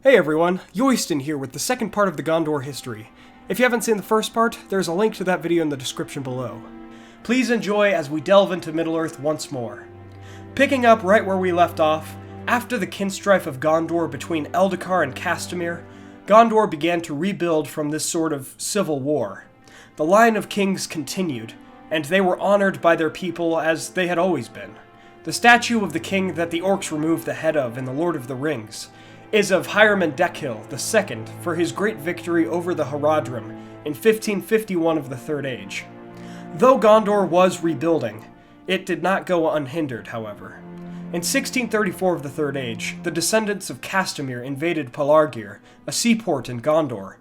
Hey everyone, Yoiston here with the second part of the Gondor history. If you haven't seen the first part, there's a link to that video in the description below. Please enjoy as we delve into Middle-earth once more. Picking up right where we left off, after the kinstrife of Gondor between Eldacar and Castamir, Gondor began to rebuild from this sort of civil war. The line of kings continued, and they were honored by their people as they had always been. The statue of the king that the orcs removed the head of in The Lord of the Rings is of Hireman Dekhil II for his great victory over the Haradrim in 1551 of the Third Age. Though Gondor was rebuilding, it did not go unhindered, however. In 1634 of the Third Age, the descendants of Castamir invaded Pelargir, a seaport in Gondor,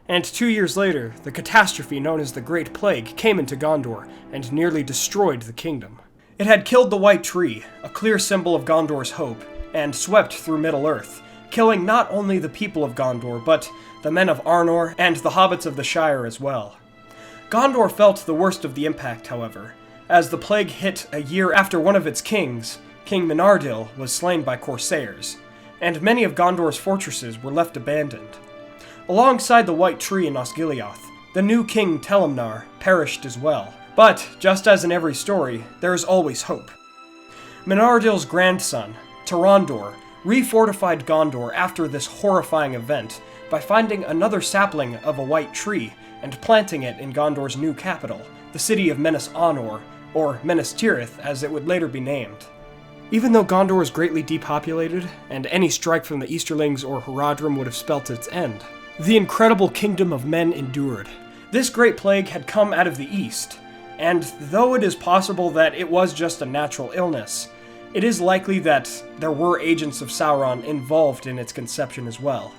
and 2 years later, the catastrophe known as the Great Plague came into Gondor and nearly destroyed the kingdom. It had killed the White Tree, a clear symbol of Gondor's hope, and swept through Middle-earth, killing not only the people of Gondor, but the men of Arnor and the hobbits of the Shire as well. Gondor felt the worst of the impact, however, as the plague hit a year after one of its kings, King Menardil, was slain by corsairs, and many of Gondor's fortresses were left abandoned. Alongside the White Tree in Osgiliath, the new king Telemnar perished as well. But, just as in every story, there is always hope. Menardil's grandson, Tarandor, refortified Gondor after this horrifying event by finding another sapling of a white tree and planting it in Gondor's new capital, the city of Minas Anor, or Minas Tirith as it would later be named. Even though Gondor was greatly depopulated, and any strike from the Easterlings or Haradrim would have spelt its end, the incredible kingdom of men endured. This great plague had come out of the east, and though it is possible that it was just a natural illness, it is likely that there were agents of Sauron involved in its conception as well.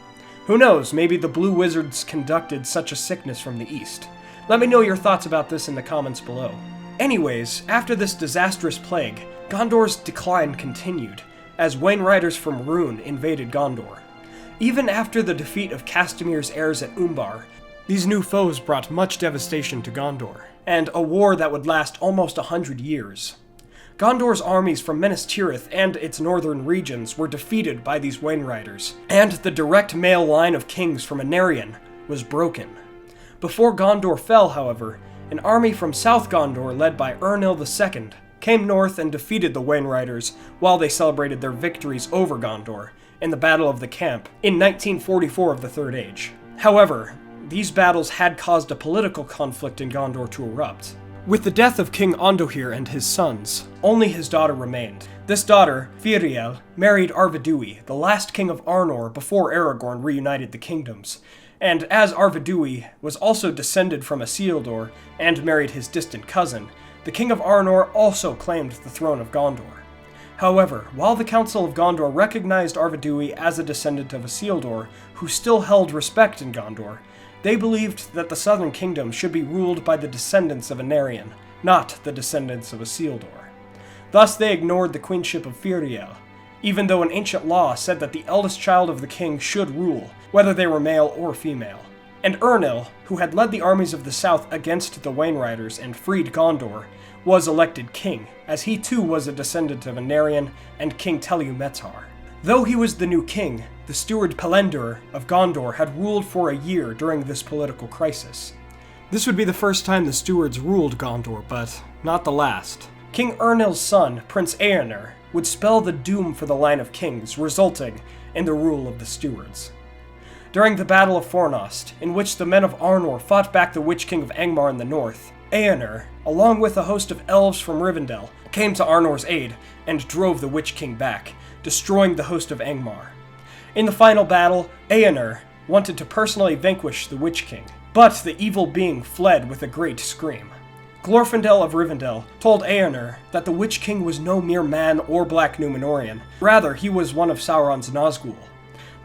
Who knows, maybe the Blue Wizards conducted such a sickness from the east. Let me know your thoughts about this in the comments below. Anyways, after this disastrous plague, Gondor's decline continued, as Wainriders from Rhûn invaded Gondor. Even after the defeat of Castamir's heirs at Umbar, these new foes brought much devastation to Gondor, and a war that would last almost 100 years. Gondor's armies from Minas Tirith and its northern regions were defeated by these Wainriders, and the direct male line of kings from Anarion was broken. Before Gondor fell, however, an army from South Gondor led by Ernil II came north and defeated the Wainriders while they celebrated their victories over Gondor in the Battle of the Camp in 1944 of the Third Age. However, these battles had caused a political conflict in Gondor to erupt. With the death of King Ondohir and his sons, only his daughter remained. This daughter, Firiel, married Arvedui, the last king of Arnor before Aragorn reunited the kingdoms, and as Arvedui was also descended from Isildur and married his distant cousin, the king of Arnor also claimed the throne of Gondor. However, while the Council of Gondor recognized Arvedui as a descendant of Isildur, who still held respect in Gondor, they believed that the southern kingdom should be ruled by the descendants of Anarion, not the descendants of Isildur. Thus they ignored the queenship of Firiel, even though an ancient law said that the eldest child of the king should rule, whether they were male or female. And Ernil, who had led the armies of the south against the Wainriders and freed Gondor, was elected king, as he too was a descendant of Anarion and King Telumethar. Though he was the new king, the steward Pelendur of Gondor had ruled for a year during this political crisis. This would be the first time the stewards ruled Gondor, but not the last. King Ernil's son, Prince Eoner, would spell the doom for the line of kings, resulting in the rule of the stewards. During the Battle of Fornost, in which the men of Arnor fought back the Witch King of Angmar in the north, Eoner, along with a host of elves from Rivendell, came to Arnor's aid and drove the Witch King back, destroying the host of Angmar. In the final battle, Eoner wanted to personally vanquish the Witch King, but the evil being fled with a great scream. Glorfindel of Rivendell told Eoner that the Witch King was no mere man or Black Númenorian, rather he was one of Sauron's Nazgûl.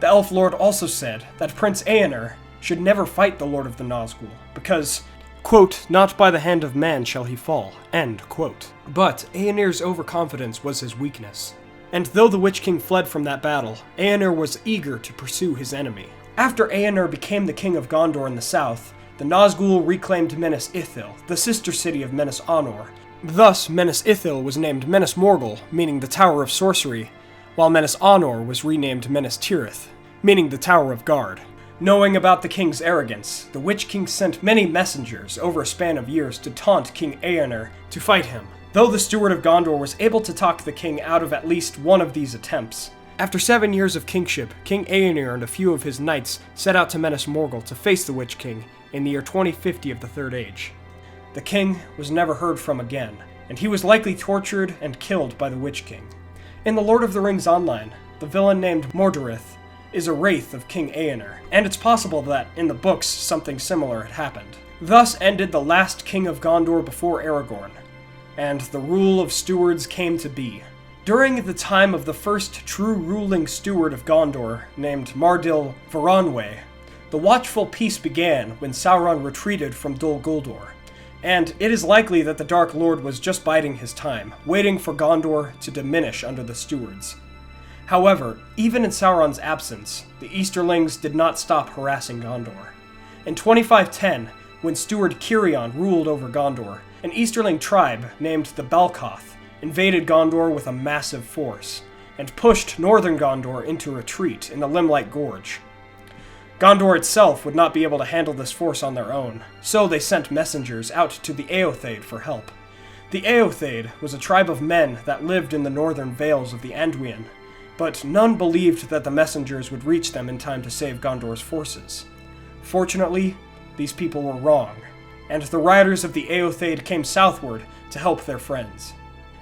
The Elf Lord also said that Prince Eoner should never fight the Lord of the Nazgûl, because, quote, "not by the hand of man shall he fall," end quote. But Eoner's overconfidence was his weakness. And though the Witch King fled from that battle, Eoner was eager to pursue his enemy. After Eoner became the king of Gondor in the south, the Nazgûl reclaimed Minas Ithil, the sister city of Minas Anor. Thus, Minas Ithil was named Minas Morgul, meaning the Tower of Sorcery, while Minas Anor was renamed Minas Tirith, meaning the Tower of Guard. Knowing about the king's arrogance, the Witch King sent many messengers over a span of years to taunt King Arnor to fight him, though the Steward of Gondor was able to talk the king out of at least one of these attempts. After 7 years of kingship, King Arnor and a few of his knights set out to menace Morgul to face the Witch King in the year 2050 of the Third Age. The king was never heard from again, and he was likely tortured and killed by the Witch King. In The Lord of the Rings Online, the villain named Mordorith is a wraith of King Arnor, and it's possible that in the books something similar had happened. Thus ended the last king of Gondor before Aragorn, and the rule of stewards came to be. During the time of the first true ruling steward of Gondor, named Mardil Varanwe, the watchful peace began when Sauron retreated from Dol Guldur, and it is likely that the Dark Lord was just biding his time, waiting for Gondor to diminish under the stewards. However, even in Sauron's absence, the Easterlings did not stop harassing Gondor. In 2510, when Steward Cirion ruled over Gondor, an Easterling tribe named the Balcoth invaded Gondor with a massive force, and pushed northern Gondor into retreat in the Limelight Gorge. Gondor itself would not be able to handle this force on their own, so they sent messengers out to the Eotheid for help. The Eotheid was a tribe of men that lived in the northern vales of the Anduin, but none believed that the messengers would reach them in time to save Gondor's forces. Fortunately, these people were wrong, and the riders of the Eotheid came southward to help their friends.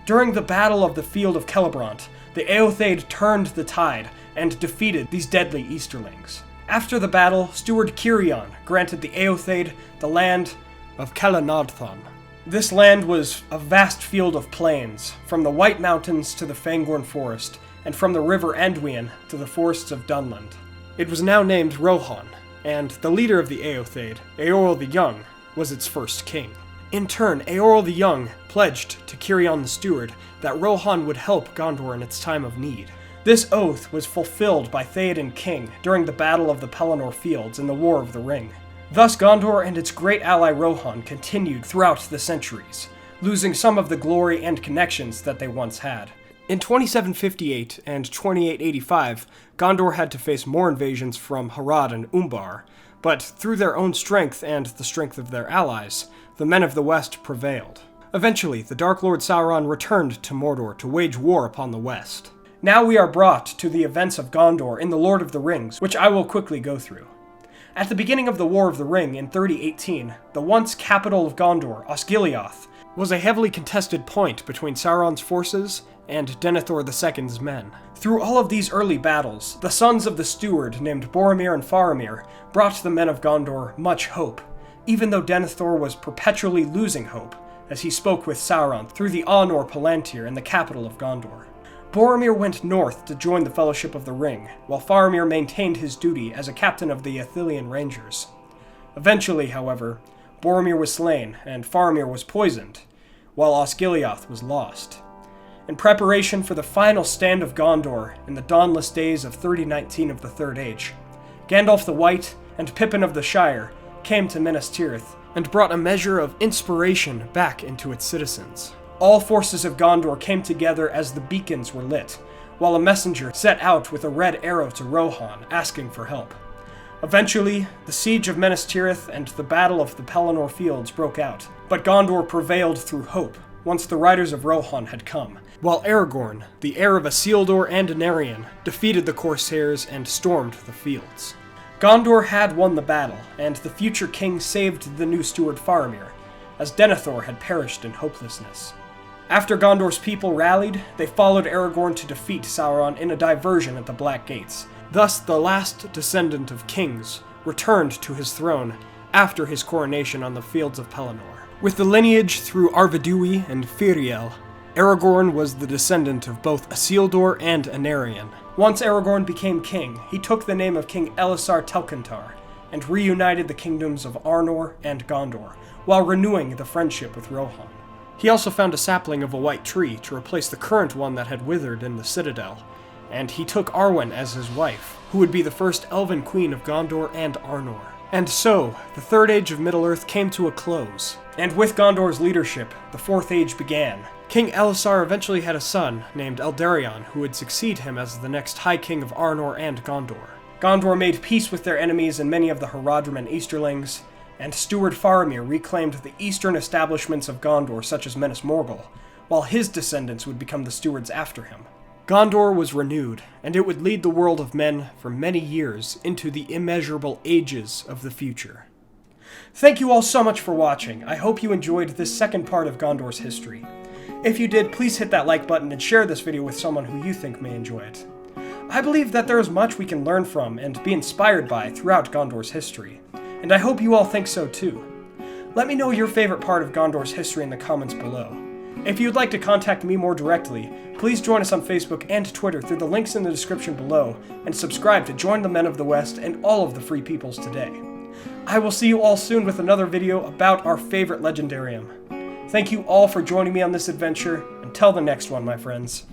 During the Battle of the Field of Celebrant, the Eotheid turned the tide and defeated these deadly Easterlings. After the battle, Steward Cirion granted the Eotheid the land of Calanadthon. This land was a vast field of plains, from the White Mountains to the Fangorn Forest, and from the river Anduin to the forests of Dunland. It was now named Rohan, and the leader of the Eotheid, Eorl the Young, was its first king. In turn, Eorl the Young pledged to Cirion the Steward that Rohan would help Gondor in its time of need. This oath was fulfilled by Theoden King during the Battle of the Pelennor Fields in the War of the Ring. Thus Gondor and its great ally Rohan continued throughout the centuries, losing some of the glory and connections that they once had. In 2758 and 2885, Gondor had to face more invasions from Harad and Umbar, but through their own strength and the strength of their allies, the men of the West prevailed. Eventually, the Dark Lord Sauron returned to Mordor to wage war upon the West. Now we are brought to the events of Gondor in The Lord of the Rings, which I will quickly go through. At the beginning of the War of the Ring in 3018, the once capital of Gondor, Osgiliath, was a heavily contested point between Sauron's forces and Denethor II's men. Through all of these early battles, the sons of the steward named Boromir and Faramir brought the men of Gondor much hope, even though Denethor was perpetually losing hope, as he spoke with Sauron through the Arnor Palantir in the capital of Gondor. Boromir went north to join the Fellowship of the Ring, while Faramir maintained his duty as a captain of the Ithilien Rangers. Eventually, however, Boromir was slain and Faramir was poisoned, while Osgiliath was lost. In preparation for the final stand of Gondor in the dawnless days of 3019 of the Third Age, Gandalf the White and Pippin of the Shire came to Minas Tirith and brought a measure of inspiration back into its citizens. All forces of Gondor came together as the beacons were lit, while a messenger set out with a red arrow to Rohan, asking for help. Eventually, the siege of Minas Tirith and the Battle of the Pelennor Fields broke out, but Gondor prevailed through hope once the riders of Rohan had come, while Aragorn, the heir of Isildur and Anarion, defeated the Corsairs and stormed the fields. Gondor had won the battle, and the future king saved the new steward Faramir, as Denethor had perished in hopelessness. After Gondor's people rallied, they followed Aragorn to defeat Sauron in a diversion at the Black Gates. Thus, the last descendant of kings returned to his throne after his coronation on the fields of Pelennor. With the lineage through Arvedui and Firiel, Aragorn was the descendant of both Isildur and Anarion. Once Aragorn became king, he took the name of King Elisar Telcontar and reunited the kingdoms of Arnor and Gondor, while renewing the friendship with Rohan. He also found a sapling of a white tree to replace the current one that had withered in the citadel, and he took Arwen as his wife, who would be the first elven queen of Gondor and Arnor. And so, the Third Age of Middle-earth came to a close, and with Gondor's leadership, the Fourth Age began. King Elisar eventually had a son named Eldarion who would succeed him as the next High King of Arnor and Gondor. Gondor made peace with their enemies and many of the Haradrim and Easterlings, and Steward Faramir reclaimed the eastern establishments of Gondor such as Minas Morgul, while his descendants would become the stewards after him. Gondor was renewed, and it would lead the world of men for many years into the immeasurable ages of the future. Thank you all so much for watching. I hope you enjoyed this second part of Gondor's history. If you did, please hit that like button and share this video with someone who you think may enjoy it. I believe that there is much we can learn from and be inspired by throughout Gondor's history, and I hope you all think so too. Let me know your favorite part of Gondor's history in the comments below. If you'd like to contact me more directly, please join us on Facebook and Twitter through the links in the description below, and subscribe to join the Men of the West and all of the Free Peoples today. I will see you all soon with another video about our favorite legendarium. Thank you all for joining me on this adventure. Until the next one, my friends.